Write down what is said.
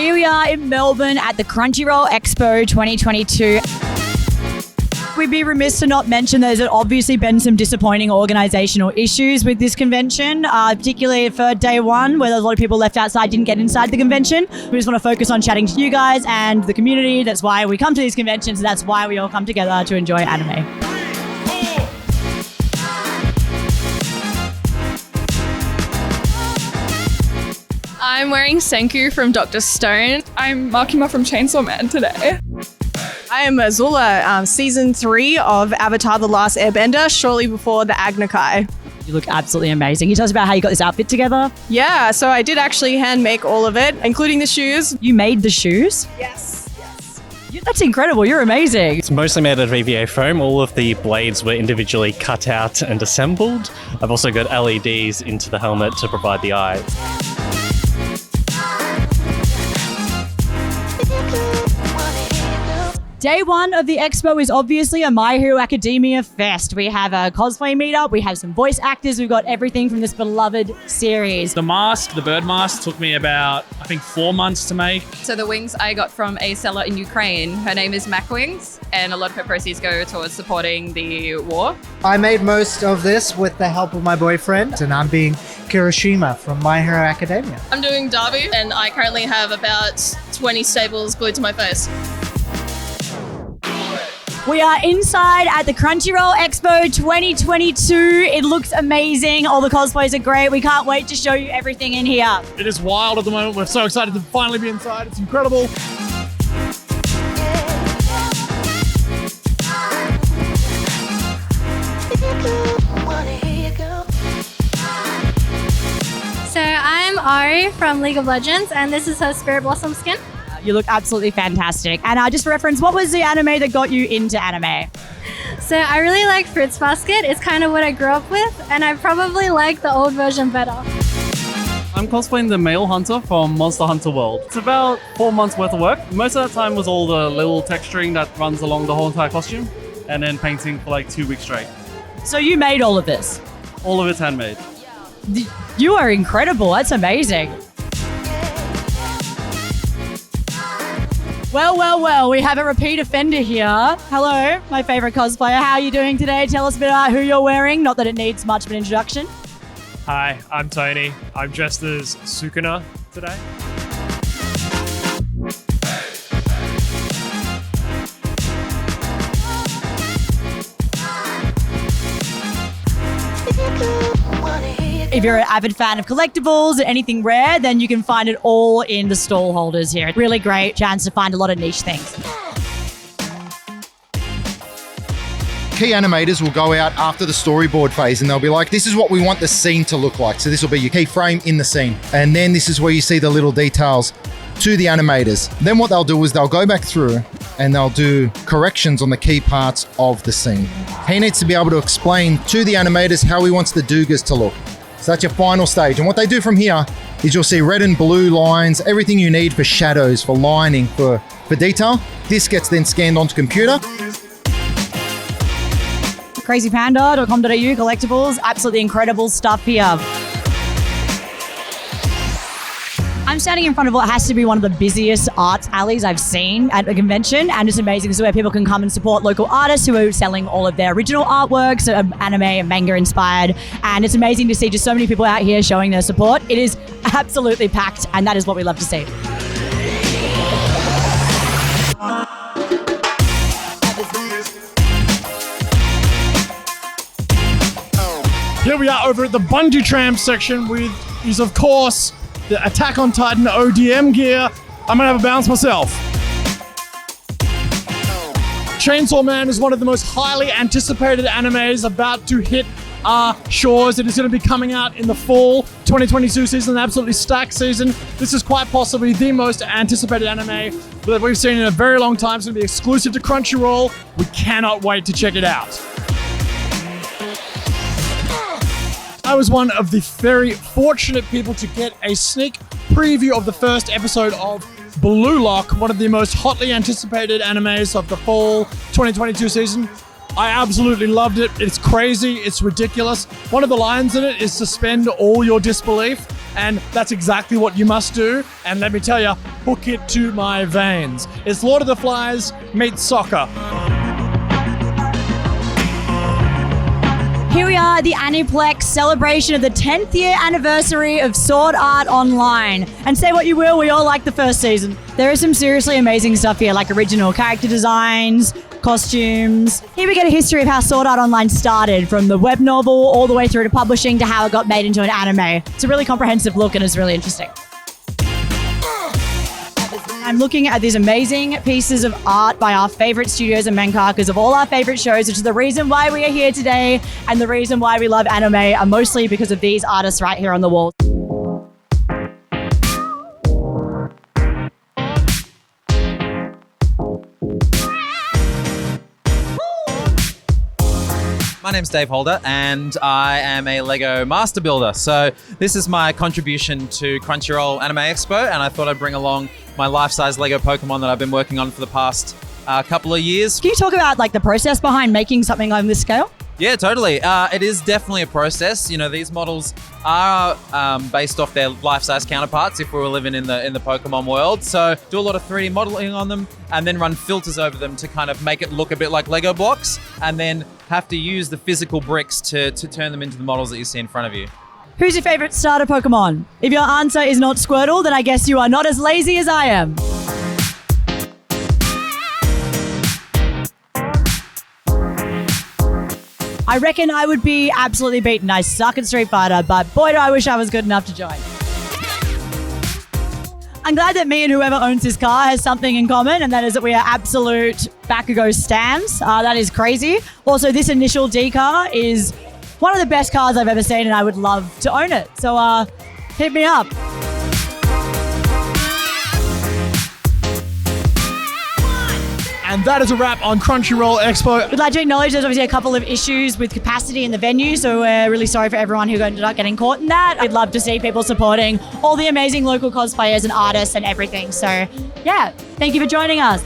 Here we are in Melbourne at the Crunchyroll Expo 2022. We'd be remiss to not mention there's obviously been some disappointing organisational issues with this convention, particularly for day one, where there's a lot of people left outside, didn't get inside the convention. We just want to focus on chatting to you guys and the community. That's why we come to these conventions, and that's why we all come together to enjoy anime. I'm wearing Senku from Dr. Stone. I'm Makima from Chainsaw Man today. I am Azula, Season 3 of Avatar The Last Airbender, shortly before the Agna Kai. You look absolutely amazing. Can you tell us about how you got this outfit together? Yeah, so I did actually hand make all of it, including the shoes. You made the shoes? Yes. That's incredible. You're amazing. It's mostly made out of EVA foam. All of the blades were individually cut out and assembled. I've also got LEDs into the helmet to provide the eyes. Day one of the expo is obviously a My Hero Academia fest. We have a cosplay meetup, we have some voice actors, we've got everything from this beloved series. The mask, the bird mask, took me about, I think, 4 months to make. So the wings I got from a seller in Ukraine. Her name is Macwings, and a lot of her proceeds go towards supporting the war. I made most of this with the help of my boyfriend, and I'm being Kirishima from My Hero Academia. I'm doing Darby, and I currently have about 20 staples glued to my face. We are inside at the Crunchyroll Expo 2022. It looks amazing. All the cosplays are great. We can't wait to show you everything in here. It is wild at the moment. We're so excited to finally be inside. It's incredible. So I'm Ari from League of Legends, and this is her Spirit Blossom skin. You look absolutely fantastic. And just for reference, what was the anime that got you into anime? So I really like Fruits Basket. It's kind of what I grew up with, and I probably like the old version better. I'm cosplaying the male hunter from Monster Hunter World. It's about 4 months worth of work. Most of that time was all the little texturing that runs along the whole entire costume, and then painting for like 2 weeks straight. So you made all of this? All of it's handmade. You are incredible. That's amazing. Well, we have a repeat offender here. Hello, my favorite cosplayer. How are you doing today? Tell us a bit about who you're wearing. Not that it needs much of an introduction. Hi, I'm Tony. I'm dressed as Sukuna today. If you're an avid fan of collectibles or anything rare, then you can find it all in the stall holders here. Really great chance to find a lot of niche things. Key animators will go out after the storyboard phase and they'll be like, this is what we want the scene to look like. So this will be your key frame in the scene. And then this is where you see the little details to the animators. Then what they'll do is they'll go back through and they'll do corrections on the key parts of the scene. He needs to be able to explain to the animators how he wants the doogas to look. So that's your final stage. And what they do from here is you'll see red and blue lines, everything you need for shadows, for lining, for detail. This gets then scanned onto computer. crazypanda.com.au, collectibles, absolutely incredible stuff here. I'm standing in front of what has to be one of the busiest arts alleys I've seen at a convention, and it's amazing. This is where people can come and support local artists who are selling all of their original artworks, anime and manga inspired, and it's amazing to see just so many people out here showing their support. It is absolutely packed, and that is what we love to see. Here we are over at the Bungee Tramp section with is, of course, the Attack on Titan ODM gear. I'm gonna have a bounce myself. Chainsaw Man is one of the most highly anticipated animes about to hit our shores. It is going to be coming out in the fall 2022 season, an absolutely stacked season. This is quite possibly the most anticipated anime that we've seen in a very long time. It's going to be exclusive to Crunchyroll. We cannot wait to check it out. I was one of the very fortunate people to get a sneak preview of the first episode of Blue Lock, one of the most hotly anticipated animes of the fall 2022 season. I absolutely loved it. It's crazy. It's ridiculous. One of the lines in it is suspend all your disbelief. and that's exactly what you must do. And let me tell you, hook it to my veins. It's Lord of the Flies meets soccer. Here we are at the Aniplex celebration of the 10th year anniversary of Sword Art Online. And say what you will, we all like the first season. There is some seriously amazing stuff here, like original character designs, costumes. Here we get a history of how Sword Art Online started, from the web novel all the way through to publishing to how it got made into an anime. It's a really comprehensive look and it's really interesting. I'm looking at these amazing pieces of art by our favorite studios and mangakas of all our favorite shows, which is the reason why we are here today, and the reason why we love anime are mostly because of these artists right here on the wall. My name's Dave Holder and I am a Lego master builder. So this is my contribution to Crunchyroll Anime Expo, and I thought I'd bring along my life-size Lego Pokémon that I've been working on for the past couple of years. Can you talk about like the process behind making something on this scale? Yeah, totally. It is definitely a process. You know, these models are based off their life-size counterparts if we were living in the Pokemon world. So do a lot of 3D modeling on them and then run filters over them to kind of make it look a bit like Lego blocks, and then have to use the physical bricks to turn them into the models that you see in front of you. Who's your favorite starter Pokemon? If your answer is not Squirtle, then I guess you are not as lazy as I am. I reckon I would be absolutely beaten. I suck at Street Fighter, but boy, do I wish I was good enough to join. I'm glad that me and whoever owns this car has something in common, and that is that we are absolute Bakugo stans. That is crazy. Also, this initial D car is one of the best cars I've ever seen, and I would love to own it. So hit me up. And that is a wrap on Crunchyroll Expo. We'd like to acknowledge there's obviously a couple of issues with capacity in the venue, so we're really sorry for everyone who ended up getting caught in that. We'd love to see people supporting all the amazing local cosplayers and artists and everything. So yeah, thank you for joining us.